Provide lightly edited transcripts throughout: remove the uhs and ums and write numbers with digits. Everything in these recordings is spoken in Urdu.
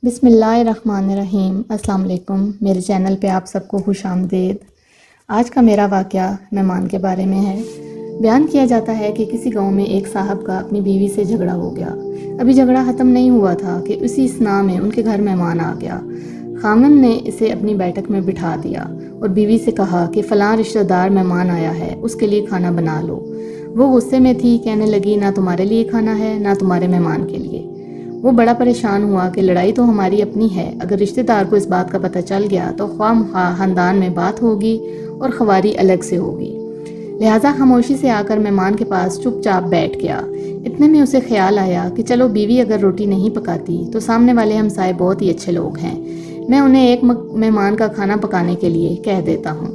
بسم اللہ الرحمن الرحیم۔ السلام علیکم، میرے چینل پہ آپ سب کو خوش آمدید۔ آج کا میرا واقعہ مہمان کے بارے میں ہے۔ بیان کیا جاتا ہے کہ کسی گاؤں میں ایک صاحب کا اپنی بیوی سے جھگڑا ہو گیا۔ ابھی جھگڑا ختم نہیں ہوا تھا کہ اسی اثناء میں ان کے گھر مہمان آ گیا۔ خاوند نے اسے اپنی بیٹھک میں بٹھا دیا اور بیوی سے کہا کہ فلاں رشتہ دار مہمان آیا ہے، اس کے لیے کھانا بنا لو۔ وہ غصے میں تھی، کہنے لگی نہ تمہارے لیے کھانا ہے نہ تمہارے مہمان کے لیے۔ وہ بڑا پریشان ہوا کہ لڑائی تو ہماری اپنی ہے، اگر رشتہ دار کو اس بات کا پتہ چل گیا تو خواہ مخواہ خاندان میں بات ہوگی اور خواری الگ سے ہوگی۔ لہٰذا خاموشی سے آ کر مہمان کے پاس چپ چاپ بیٹھ گیا۔ اتنے میں اسے خیال آیا کہ چلو بیوی اگر روٹی نہیں پکاتی تو سامنے والے ہمسائے بہت ہی اچھے لوگ ہیں، میں انہیں ایک مہمان کا کھانا پکانے کے لیے کہہ دیتا ہوں۔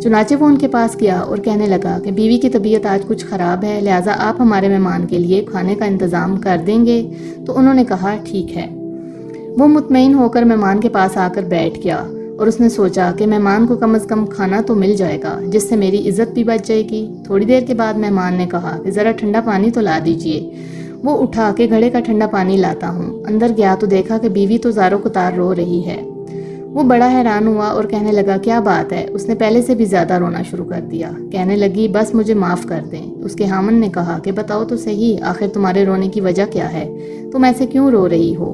چنانچہ وہ ان کے پاس گیا اور کہنے لگا کہ بیوی کی طبیعت آج کچھ خراب ہے، لہٰذا آپ ہمارے مہمان کے لیے کھانے کا انتظام کر دیں گے؟ تو انہوں نے کہا ٹھیک ہے۔ وہ مطمئن ہو کر مہمان کے پاس آ کر بیٹھ گیا اور اس نے سوچا کہ مہمان کو کم از کم کھانا تو مل جائے گا جس سے میری عزت بھی بچ جائے گی۔ تھوڑی دیر کے بعد مہمان نے کہا کہ ذرا ٹھنڈا پانی تو لا دیجئے۔ وہ اٹھا کے گھڑے کا ٹھنڈا پانی لاتا ہوں۔ اندر گیا تو دیکھا کہ بیوی تو زاروں قطار رو رہی ہے۔ وہ بڑا حیران ہوا اور کہنے لگا کیا بات ہے؟ اس نے پہلے سے بھی زیادہ رونا شروع کر دیا۔ کہنے لگی بس مجھے معاف کر دیں۔ اس کے خاوند نے کہا کہ بتاؤ تو صحیح، آخر تمہارے رونے کی وجہ کیا ہے؟ تم ایسے کیوں رو رہی ہو؟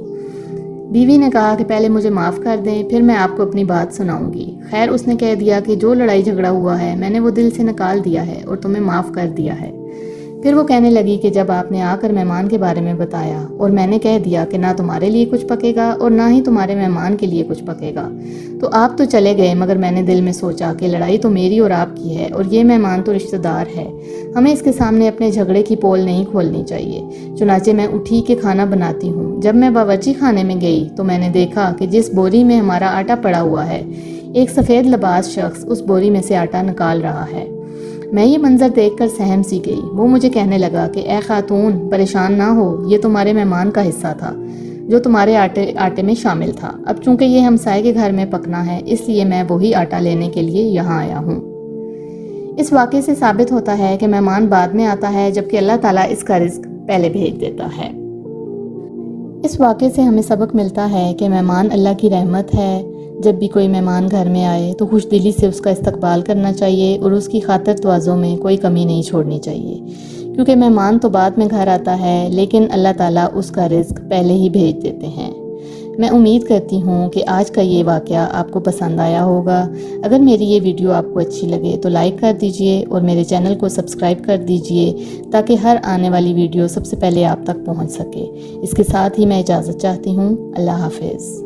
بیوی نے کہا کہ پہلے مجھے معاف کر دیں، پھر میں آپ کو اپنی بات سناؤں گی۔ خیر، اس نے کہہ دیا کہ جو لڑائی جھگڑا ہوا ہے میں نے وہ دل سے نکال دیا ہے اور تمہیں معاف کر دیا ہے۔ پھر وہ کہنے لگی کہ جب آپ نے آ کر مہمان کے بارے میں بتایا اور میں نے کہہ دیا کہ نہ تمہارے لیے کچھ پکے گا اور نہ ہی تمہارے مہمان کے لیے کچھ پکے گا، تو آپ تو چلے گئے، مگر میں نے دل میں سوچا کہ لڑائی تو میری اور آپ کی ہے اور یہ مہمان تو رشتہ دار ہے، ہمیں اس کے سامنے اپنے جھگڑے کی پول نہیں کھولنی چاہیے۔ چنانچہ میں اٹھی کہ کھانا بناتی ہوں۔ جب میں باورچی خانے میں گئی تو میں نے دیکھا کہ جس بوری میں ہمارا آٹا پڑا ہوا ہے، ایک سفید لباس شخص اس بوری میں سے آٹا نکال رہا ہے۔ میں یہ منظر دیکھ کر سہم سی گئی۔ وہ مجھے کہنے لگا کہ اے خاتون، پریشان نہ ہو، یہ تمہارے مہمان کا حصہ تھا جو تمہارے آٹے میں شامل تھا۔ اب چونکہ یہ ہمسائے کے گھر میں پکنا ہے، اس لیے میں وہی آٹا لینے کے لیے یہاں آیا ہوں۔ اس واقعے سے ثابت ہوتا ہے کہ مہمان بعد میں آتا ہے جبکہ اللہ تعالیٰ اس کا رزق پہلے بھیج دیتا ہے۔ اس واقعے سے ہمیں سبق ملتا ہے کہ مہمان اللہ کی رحمت ہے۔ جب بھی کوئی مہمان گھر میں آئے تو خوش دلی سے اس کا استقبال کرنا چاہیے اور اس کی خاطر تواضع میں کوئی کمی نہیں چھوڑنی چاہیے، کیونکہ مہمان تو بعد میں گھر آتا ہے لیکن اللہ تعالیٰ اس کا رزق پہلے ہی بھیج دیتے ہیں۔ میں امید کرتی ہوں کہ آج کا یہ واقعہ آپ کو پسند آیا ہوگا۔ اگر میری یہ ویڈیو آپ کو اچھی لگے تو لائک کر دیجئے اور میرے چینل کو سبسکرائب کر دیجئے تاکہ ہر آنے والی ویڈیو سب سے پہلے آپ تک پہنچ سکے۔ اس کے ساتھ ہی میں اجازت چاہتی ہوں۔ اللہ حافظ۔